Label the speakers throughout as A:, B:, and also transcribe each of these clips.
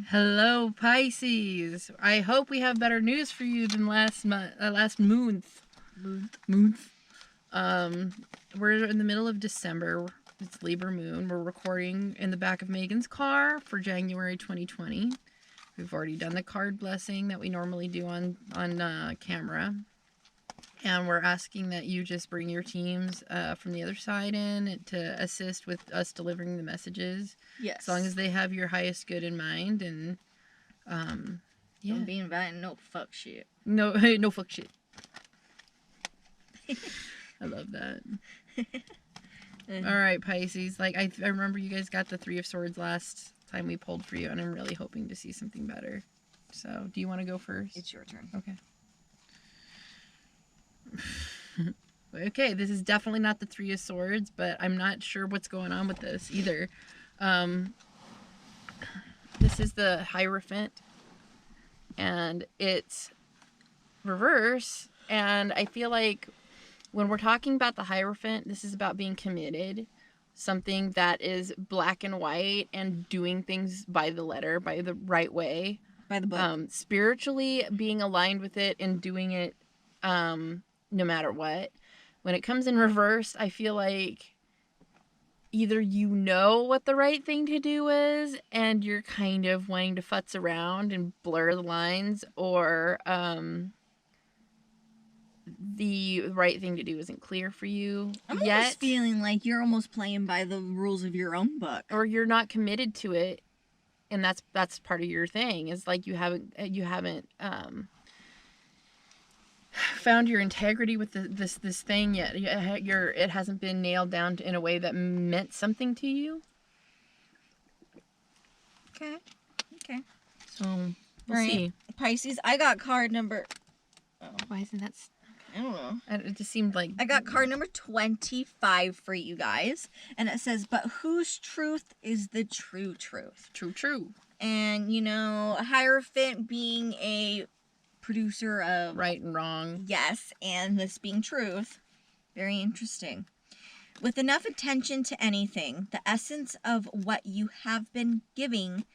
A: Hello, Pisces. I hope we have better news for you than last month. We're in the middle of December. It's Libra moon. We're recording in the back of Megan's car for January 2020. We've already done the card blessing that we normally do on camera. And we're asking that you just bring your teams from the other side in to assist with us delivering the messages.
B: Yes.
A: As long as they have your highest good in mind. And, yeah.
B: Don't be inviting no fuck shit.
A: No fuck shit. I love that. All right, Pisces. Like, I remember you guys got the Three of Swords last time we pulled for you, and I'm really hoping to see something better. So, do you want to go first?
B: It's your turn.
A: Okay. Okay, this is definitely not the Three of Swords, but I'm not sure what's going on with this either. This is the Hierophant, and it's reverse, and I feel like when we're talking about the Hierophant, this is about being committed, something that is black and white and doing things by the letter, by the right way.
B: By the book.
A: Spiritually being aligned with it and doing it no matter what. When it comes in reverse, I feel like either you know what the right thing to do is and you're kind of wanting to futz around and blur the lines, or the right thing to do isn't clear for you
B: I'm
A: yet.
B: almost feeling like you're almost playing by the rules of your own book.
A: Or you're not committed to it, and that's part of your thing. Is like you haven't found your integrity with this thing yet. It hasn't been nailed down in a way that meant something to you.
B: Okay.
A: So we'll see.
B: Pisces, I got card number...
A: Why isn't that...
B: I don't know.
A: It just seemed like...
B: I got card number 25 for you guys. And it says, but whose truth is the true truth?
A: True.
B: And, a Hierophant being a producer of...
A: right and wrong.
B: Yes, and this being truth. Very interesting. With enough attention to anything, the essence of what you have been giving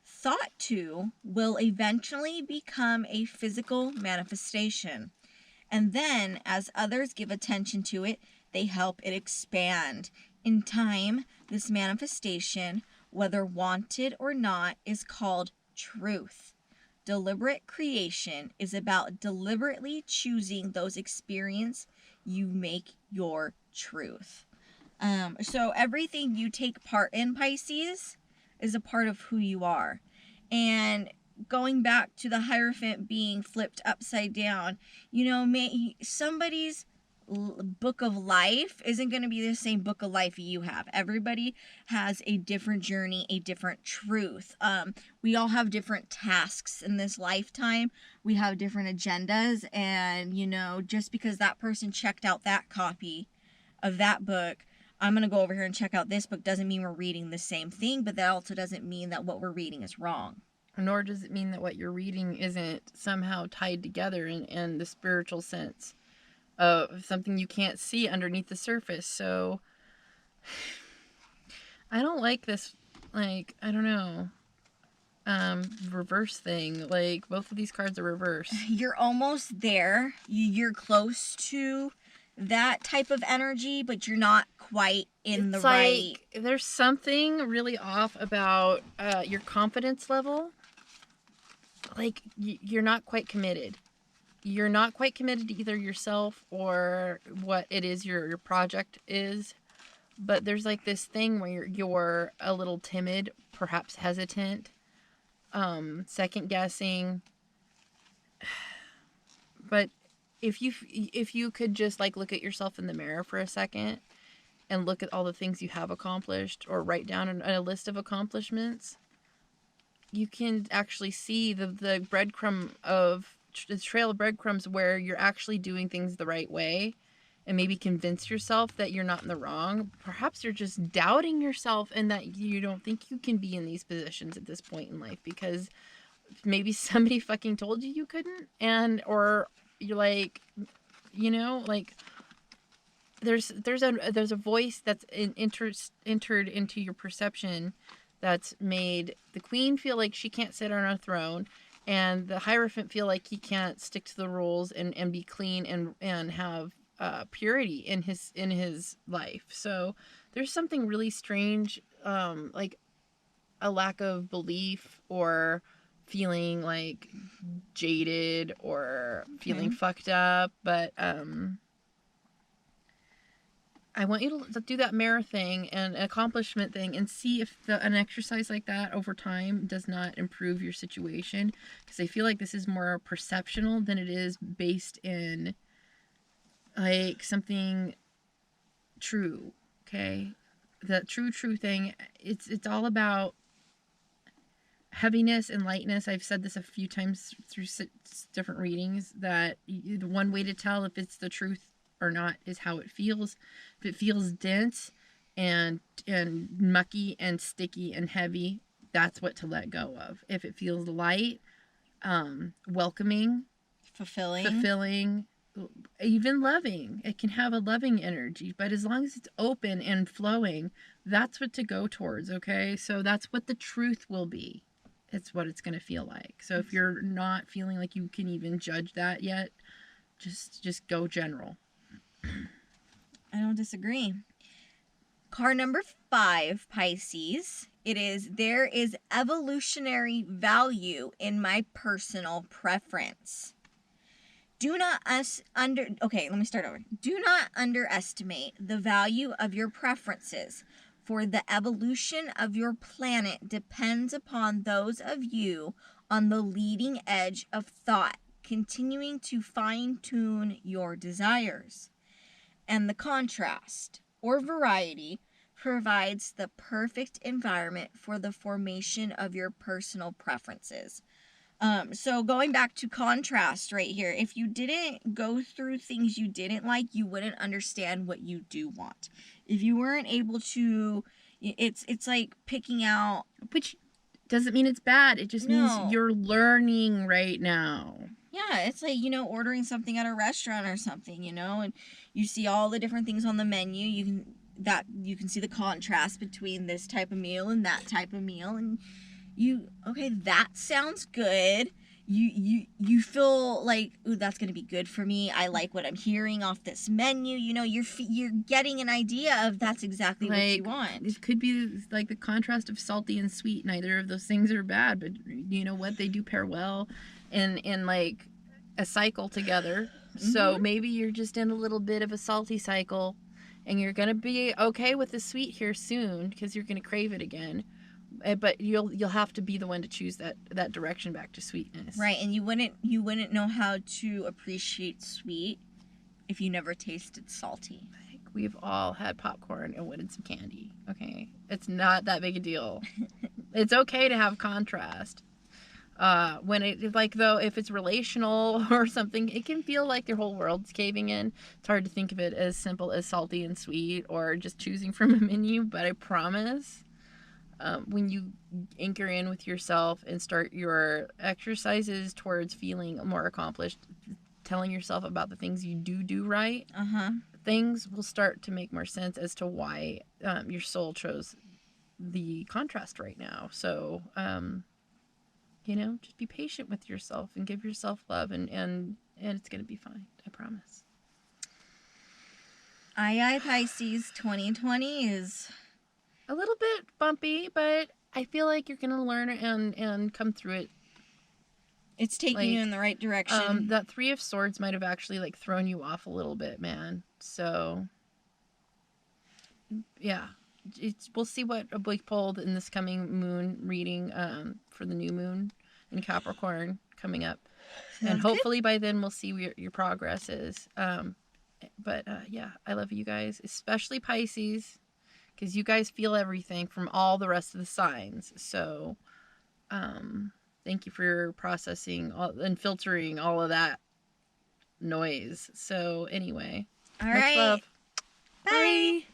B: thought to will eventually become a physical manifestation. And then, as others give attention to it, they help it expand. In time, this manifestation, whether wanted or not, is called truth. Deliberate creation is about deliberately choosing those experiences you make your truth. So everything you take part in, Pisces, is a part of who you are. And going back to the Hierophant being flipped upside down, somebody's book of life isn't going to be the same book of life you have. Everybody has a different journey, a different truth. We all have different tasks in this lifetime. We have different agendas, and just because that person checked out that copy of that book, I'm going to go over here and check out this book, doesn't mean we're reading the same thing, but that also doesn't mean that what we're reading is wrong.
A: Nor does it mean that what you're reading isn't somehow tied together in the spiritual sense of something you can't see underneath the surface. So I don't like this, like, I don't know, reverse thing. Like, both of these cards are reverse.
B: You're almost there. You're close to that type of energy, but you're not quite in the right.
A: There's something really off about your confidence level. Like, you're not quite committed. You're not quite committed to either yourself or what it is your project is. But there's like this thing where you're a little timid, perhaps hesitant, second guessing. But if you could just like look at yourself in the mirror for a second and look at all the things you have accomplished, or write down a list of accomplishments, you can actually see the trail of breadcrumbs where you're actually doing things the right way, and maybe convince yourself that you're not in the wrong. Perhaps you're just doubting yourself and that you don't think you can be in these positions at this point in life because maybe somebody fucking told you couldn't, or you're like, like there's a voice that's entered into your perception that's made the queen feel like she can't sit on a throne, and the Hierophant feel like he can't stick to the rules and be clean and have purity in his life. So there's something really strange, like a lack of belief or feeling like jaded or feeling fucked up. But I want you to do that mirror thing and accomplishment thing and see if an exercise like that over time does not improve your situation. Because I feel like this is more perceptional than it is based in like something true. Okay, the true thing. It's all about heaviness and lightness. I've said this a few times through different readings that the one way to tell if it's the truth or not is how it feels. If it feels dense and mucky and sticky and heavy, that's what to let go of. If it feels light, welcoming, fulfilling, even loving, it can have a loving energy. But as long as it's open and flowing, that's what to go towards. Okay, so that's what the truth will be. It's what it's going to feel like. So if you're not feeling like you can even judge that yet, just go general.
B: I don't disagree. Card number 5, Pisces. It is, there is evolutionary value in my personal preference. Do not let me start over. Do not underestimate the value of your preferences, for the evolution of your planet depends upon those of you on the leading edge of thought, continuing to fine-tune your desires. And the contrast, or variety, provides the perfect environment for the formation of your personal preferences. So going back to contrast right here, if you didn't go through things you didn't like, you wouldn't understand what you do want. If you weren't able to, it's like picking out.
A: Which doesn't mean it's bad. It just means you're learning right now.
B: Yeah, it's like, ordering something at a restaurant or something, and you see all the different things on the menu. You can see the contrast between this type of meal and that type of meal, and that sounds good. You feel like, ooh, that's gonna be good for me. I like what I'm hearing off this menu. You're getting an idea of that's exactly what you want.
A: It could be like the contrast of salty and sweet. Neither of those things are bad, but you know what? They do pair well in like a cycle together. So maybe you're just in a little bit of a salty cycle, and you're gonna be okay with the sweet here soon because you're gonna crave it again. But you'll have to be the one to choose that direction back to sweetness.
B: Right, and you wouldn't know how to appreciate sweet if you never tasted salty.
A: Like, we've all had popcorn and wanted some candy. Okay, it's not that big a deal. It's okay to have contrast. When if it's relational or something, it can feel like your whole world's caving in. It's hard to think of it as simple as salty and sweet or just choosing from a menu, but I promise when you anchor in with yourself and start your exercises towards feeling more accomplished, telling yourself about the things you do right, things will start to make more sense as to why your soul chose the contrast right now. So, just be patient with yourself and give yourself love, and it's going to be fine. I promise.
B: Aye, Pisces, 2020 is
A: a little bit bumpy, but I feel like you're going to learn and come through it.
B: It's taking you in the right direction.
A: That 3 of Swords might have actually thrown you off a little bit, man. So, yeah. We'll see what we pulled in this coming moon reading for the new moon in Capricorn coming up. And hopefully by then we'll see where your progress is. But I love you guys, especially Pisces, because you guys feel everything from all the rest of the signs. So thank you for processing and filtering all of that noise. So anyway,
B: all
A: much
B: right.
A: love.
B: Bye.